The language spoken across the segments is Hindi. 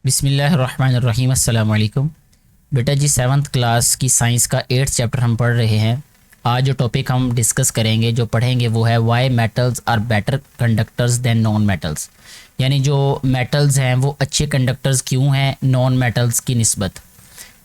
बिस्मिल्लाहिर्रहमानिर्रहीम अस्सलाम वालेकुम। बेटा जी 7th क्लास की साइंस का 8th चैप्टर हम पढ़ रहे हैं। आज जो टॉपिक हम डिस्कस करेंगे जो पढ़ेंगे वो है why metals are better conductors than non metals, यानी जो मेटल्स हैं वो अच्छे कंडक्टर्स क्यों हैं नॉन मेटल्स की निस्बत।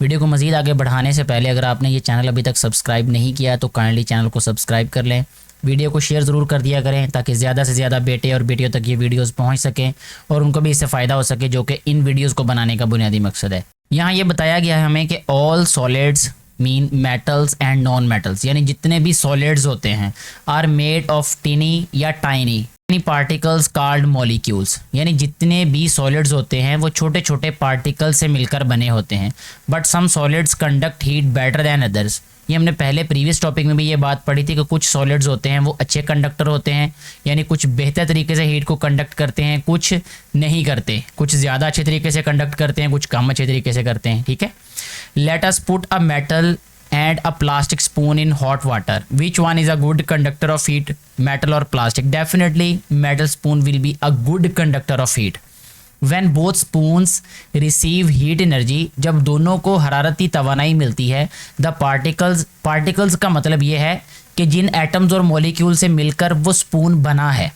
वीडियो को मज़ीद आगे बढ़ाने से पहले अगर आपने ये चैनल अभी तक सब्सक्राइब नहीं किया तो काइंडली चैनल को सब्सक्राइब कर लें, वीडियो को शेयर ज़रूर कर दिया करें ताकि ज़्यादा से ज़्यादा बेटे और बेटियों तक ये वीडियोस पहुंच सकें और उनको भी इससे फ़ायदा हो सके, जो कि इन वीडियोस को बनाने का बुनियादी मकसद है। यहाँ ये बताया गया है हमें कि all solids mean metals and non metals, यानी जितने भी सॉलिड्स होते हैं आर मेड ऑफ टिनी या टाइनी पार्टिकल्स कॉल्ड मॉलिक्यूल्स, यानी जितने भी सॉलिड्स होते हैं वो छोटे छोटे पार्टिकल से मिलकर बने होते हैं। But some solids conduct heat better than others, ये हमने पहले प्रीवियस टॉपिक में भी ये बात पढ़ी थी कि कुछ सॉलिड्स होते हैं वो अच्छे कंडक्टर होते हैं, यानी कुछ बेहतर तरीके से हीट को कंडक्ट करते हैं, कुछ नहीं करते, कुछ ज़्यादा अच्छे तरीके से कंडक्ट करते हैं, कुछ कम अच्छे तरीके से करते हैं। ठीक है, let us put a metal and a plastic spoon in hot water, which one is a good conductor of heat, metal or plastic? Definitely metal spoon will be a good conductor of heat. When both spoons receive heat energy, जब दोनों को हरारती तवानाई मिलती है, the particles का मतलब ये है कि जिन एटम्स और मॉलिक्यूल से मिलकर वो स्पून बना है,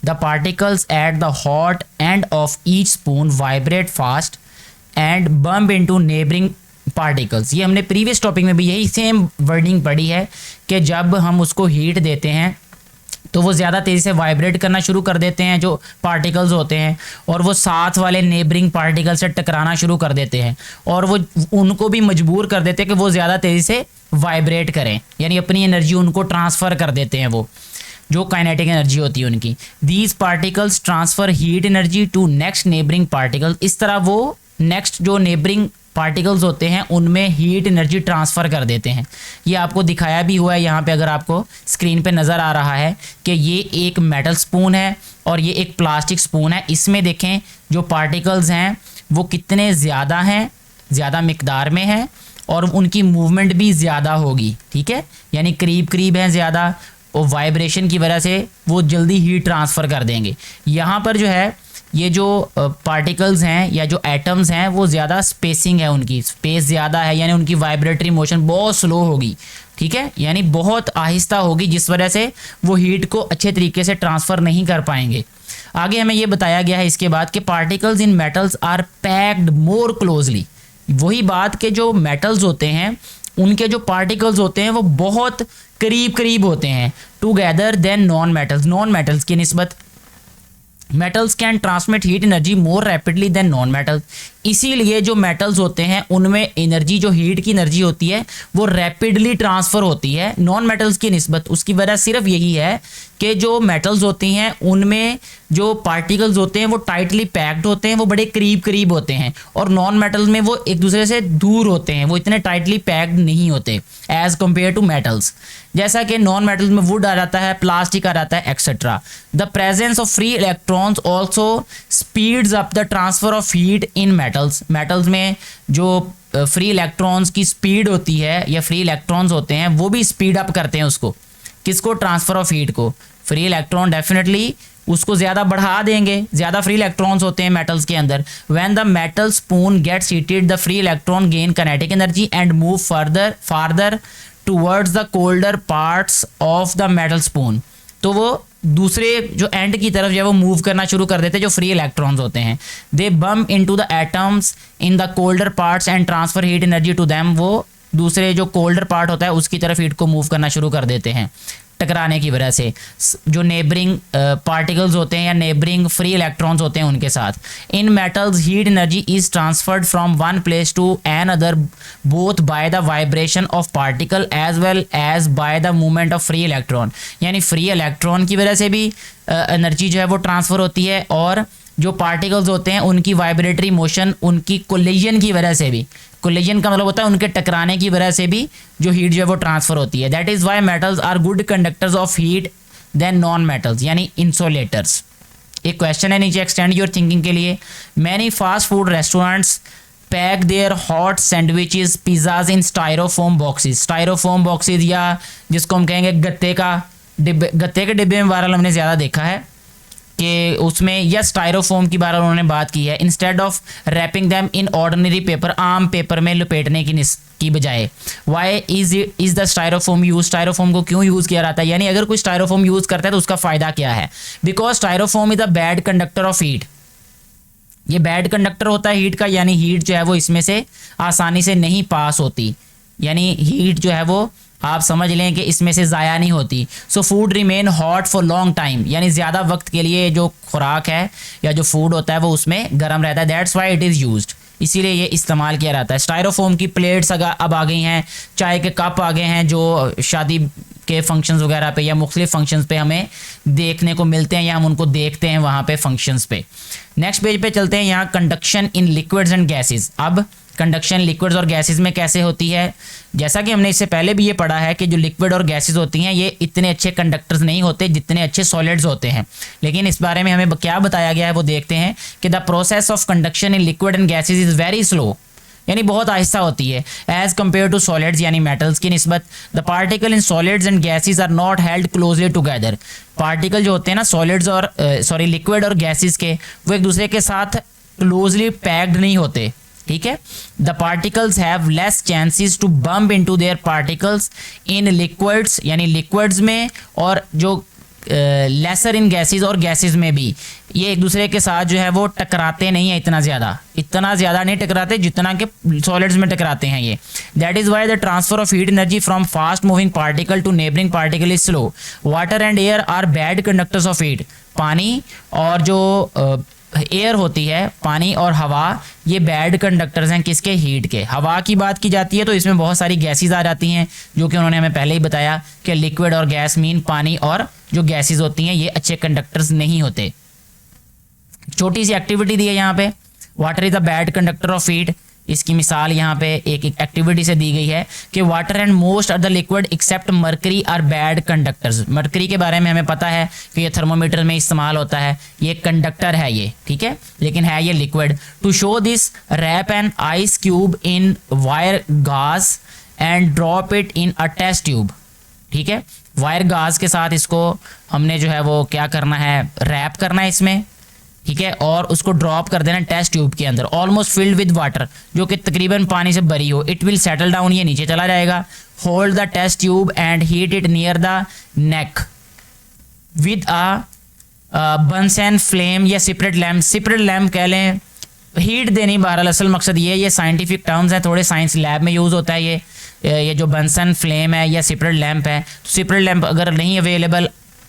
the particles at the hot end of each spoon vibrate fast and bump into neighboring particles. ये हमने प्रीवियस टॉपिक में भी यही सेम वर्डिंग पढ़ी है कि जब हम उसको हीट देते हैं तो वो ज़्यादा तेज़ी से वाइब्रेट करना शुरू कर देते हैं जो पार्टिकल्स होते हैं, और वो साथ वाले नेबरिंग पार्टिकल से टकराना शुरू कर देते हैं और वो उनको भी मजबूर कर देते हैं कि वो ज़्यादा तेज़ी से वाइब्रेट करें, यानी अपनी एनर्जी उनको ट्रांसफ़र कर देते हैं, वो जो काइनेटिक एनर्जी होती है उनकी। These particles transfer heat energy to next neighbouring particle, इस तरह वो नेक्स्ट जो नेबरिंग पार्टिकल्स होते हैं उनमें हीट एनर्जी ट्रांसफ़र कर देते हैं। ये आपको दिखाया भी हुआ है यहाँ पे, अगर आपको स्क्रीन पे नज़र आ रहा है कि ये एक मेटल स्पून है और ये एक प्लास्टिक स्पून है। इसमें देखें जो पार्टिकल्स हैं वो कितने ज़्यादा हैं, ज़्यादा मिकदार में हैं और उनकी मूवमेंट भी ज़्यादा होगी। ठीक है, यानी करीब करीब हैं ज़्यादा, और वाइब्रेशन की वजह से वो जल्दी हीट ट्रांसफ़र कर देंगे। यहाँ पर जो है ये जो पार्टिकल्स हैं या जो एटम्स हैं वो ज़्यादा स्पेसिंग है, उनकी स्पेस ज़्यादा है, यानी उनकी वाइब्रेटरी मोशन बहुत स्लो होगी। ठीक है, यानी बहुत आहिस्ता होगी, जिस वजह से वो हीट को अच्छे तरीके से ट्रांसफ़र नहीं कर पाएंगे। आगे हमें ये बताया गया है इसके बाद कि particles in metals are packed more closely, वही बात के जो मेटल्स होते हैं उनके जो पार्टिकल्स होते हैं वो बहुत करीब करीब होते हैं together than non metals, non metals की निस्बत। Metals can transmit heat energy more rapidly than non metals, इसीलिए जो मेटल्स होते हैं उनमें एनर्जी, जो हीट की एनर्जी होती है वो रैपिडली ट्रांसफ़र होती है नॉन मेटल्स की निस्बत। उसकी वजह सिर्फ यही है कि जो मेटल्स होती हैं उनमें जो पार्टिकल्स होते हैं वो टाइटली पैक्ड होते हैं, वो बड़े करीब करीब होते हैं, और नॉन मेटल्स में वो एक दूसरे से दूर होते हैं, वो इतने टाइटली पैक्ड नहीं होते एज़ कम्पेयर टू मेटल्स। जैसा कि नॉन मेटल्स में वुड आ जाता है, प्लास्टिक आ जाता है, etcetera. The presence of free electrons also speeds up the transfer of heat in metals. Metals में जो फ्री इलेक्ट्रॉन्स की स्पीड होती है या फ्री इलेक्ट्रॉन्स होते हैं वो भी स्पीड अप करते हैं उसको, किसको, ट्रांसफ़र ऑफ हीट को। फ्री इलेक्ट्रॉन डेफिनेटली उसको ज़्यादा बढ़ा देंगे, ज़्यादा फ्री इलेक्ट्रॉन्स होते हैं मेटल्स के अंदर। When the metal spoon gets heated the free electron gain kinetic energy and move farther towards the colder parts of the metal spoon, तो वो दूसरे जो एंड की तरफ जो वो मूव करना शुरू कर देते हैं जो फ्री इलेक्ट्रॉन्स होते हैं। They bump into the atoms in the colder parts and transfer heat energy to them, वो दूसरे जो कोल्डर पार्ट होता है उसकी तरफ हीट को मूव करना शुरू कर देते हैं टकराने की वजह से जो नेबरिंग पार्टिकल्स होते हैं या नेबरिंग फ्री इलेक्ट्रॉन्स होते हैं उनके साथ। In metals heat energy is transferred from one place to another both by the vibration of particle as well as by the movement of free electron, यानी फ्री इलेक्ट्रॉन की वजह से भी एनर्जी जो है वो ट्रांसफ़र होती है, और जो पार्टिकल्स होते हैं उनकी वाइब्रेटरी मोशन, उनकी कोलिजन की वजह से भी, कोलिजन का मतलब होता है उनके टकराने की वजह से भी जो हीट जो है वो ट्रांसफ़र होती है। That is why metals are good conductors of heat then non metals, यानी इंसुलेटर्स। एक क्वेश्चन है नीचे एक्सटेंड योर थिंकिंग के लिए। Many fast food restaurants pack their hot sandwiches pizzas in styrofoam boxes. Styrofoam boxes या जिसको हम कहेंगे गत्ते के डिब्बे में वायरल हमने ज़्यादा देखा है कि उसमें या स्टायरोफोम की बारे में उन्होंने बात की है, instead of wrapping them in ordinary paper, आम पेपर में लपेटने की बजाय। Why is the styrofoam use, styrofoam को क्यों यूज़ किया जाता है, यानी अगर कोई स्टायरोफोम यूज़ करता है तो उसका फ़ायदा क्या है। Because styrofoam is a bad conductor of heat, ये बैड कंडक्टर होता है हीट का, यानी हीट जो है वो इसमें से आसानी से नहीं पास होती, यानी हीट जो है वो आप समझ लें कि इसमें से ज़ाया नहीं होती। So food remain hot for long time, यानी ज़्यादा वक्त के लिए जो खुराक है या जो फूड होता है वो उसमें गर्म रहता है। That's why it is used, इसीलिए ये इस्तेमाल किया जाता है। स्टायरोफोम की प्लेट्स अब आ गई हैं, चाय के कप आ गए हैं जो शादी के फंक्शंस वगैरह पे या मुख्तलिफ फंक्शंस पे हमें देखने को मिलते हैं या हम उनको देखते हैं वहाँ पे फंक्शंस पे। नेक्स्ट पेज पे चलते हैं, यहाँ conduction in liquids and gases. अब कंडक्शन लिक्विड्स और गैसेस में कैसे होती है, जैसा कि हमने इससे पहले भी ये पढ़ा है कि जो लिक्विड और गैसेस होती हैं ये इतने अच्छे कंडक्टर्स नहीं होते जितने अच्छे सॉलिड्स होते हैं। लेकिन इस बारे में हमें क्या बताया गया है वो देखते हैं कि the process of conduction in liquid and gases is very slow, यानी बहुत आहिस्ता होती है एज कम्पेयर टू सॉलिड्स यानी मेटल्स की निस्बत। The particle in solids and gases are not held closely together, particle जो होते हैं ना सॉलिड्स और लिक्विड और गैसेस के, वो एक दूसरे के साथ क्लोजली पैक्ड नहीं होते, ठीक है। The particles have less chances to bump into their particles in liquids, यानी लिक्विड्स में, और जो लेसर इन गैसेस और गैसेस में भी, ये एक दूसरे के साथ जो है वो टकराते नहीं है इतना ज़्यादा नहीं टकराते जितना कि सॉलिड्स में टकराते हैं ये। That is why the transfer of heat energy from fast moving particle to neighbouring particle is slow. Water and air are bad conductors of heat, पानी और जो एयर होती है, पानी और हवा, ये बैड कंडक्टर्स हैं किसके, हीट के। हवा की बात की जाती है तो इसमें बहुत सारी गैसेस आ जाती हैं, जो कि उन्होंने हमें पहले ही बताया कि लिक्विड और गैस मीन पानी और जो गैसेस होती हैं ये अच्छे कंडक्टर्स नहीं होते। छोटी सी एक्टिविटी दी है यहाँ पे, water is a bad conductor of heat. इसकी मिसाल यहाँ पे एक एक्टिविटी से दी गई है कि water and most of the liquid except mercury are bad conductors. Mercury के बारे में हमें पता है कि ये थर्मोमीटर में इस्तेमाल होता है, ये कंडक्टर है ये, ठीक है, लेकिन है ये liquid. To show this wrap an ice cube in wire gauze and drop it in a test tube, ठीक है। वायर गाज के साथ इसको हमने जो है वो क्या करना है, रैप करना है इसमें, ठीक है, और उसको ड्रॉप कर देना टेस्ट ट्यूब के अंदर, ऑलमोस्ट फिल्ड विद वाटर, जो कि तकरीबन पानी से भरी हो। इट विल सेटल डाउन, ये नीचे चला जाएगा। Hold the test tube and heat it near the neck with a Bunsen flame या सिपरेट लैम्प कह लें, हीट देनी। बहरहाल असल मकसद ये साइंटिफिक टर्म्स हैं, थोड़े साइंस लैब में यूज़ होता है ये जो बंसन फ्लेम है या सिपरेट लैम्प है। तो सिपरेट लैम्प अगर नहीं अवेलेबल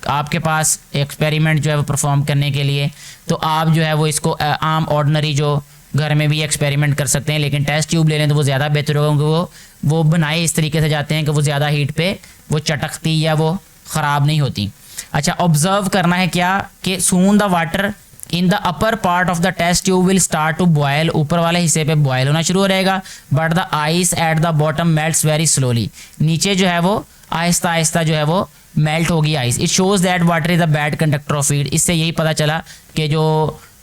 आपके पास एक्सपेरिमेंट जो है वो परफॉर्म करने के लिए, तो आप जो है वो इसको आम ऑर्डिनरी जो घर में भी एक्सपेरिमेंट कर सकते हैं, लेकिन टेस्ट ट्यूब ले लें तो वो ज़्यादा बेहतर होगा, क्योंकि वो बनाए इस तरीके से जाते हैं कि वो ज़्यादा हीट पे वो चटकती या वो ख़राब नहीं होती। अच्छा, ऑब्जर्व करना है क्या कि soon the water in the upper part of the test tube will start to boil, ऊपर वाले हिस्से पे बॉयल होना शुरू हो जाएगा। But the ice at the bottom melts very slowly, नीचे जो है वो आहिस्ता आहिस्ता जो है वो मेल्ट होगी ice. It shows that water is a bad conductor of heat, इससे यही पता चला कि जो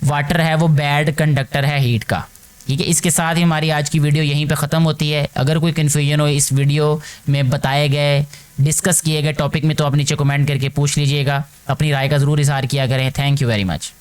वाटर है वो बैड कंडक्टर है हीट का, ठीक है। इसके साथ ही हमारी आज की वीडियो यहीं पे ख़त्म होती है। अगर कोई कन्फ्यूजन हो इस वीडियो में बताए गए डिस्कस किए गए टॉपिक में तो आप नीचे कमेंट करके पूछ लीजिएगा, अपनी राय का ज़रूर इज़हार किया करें। Thank you very much.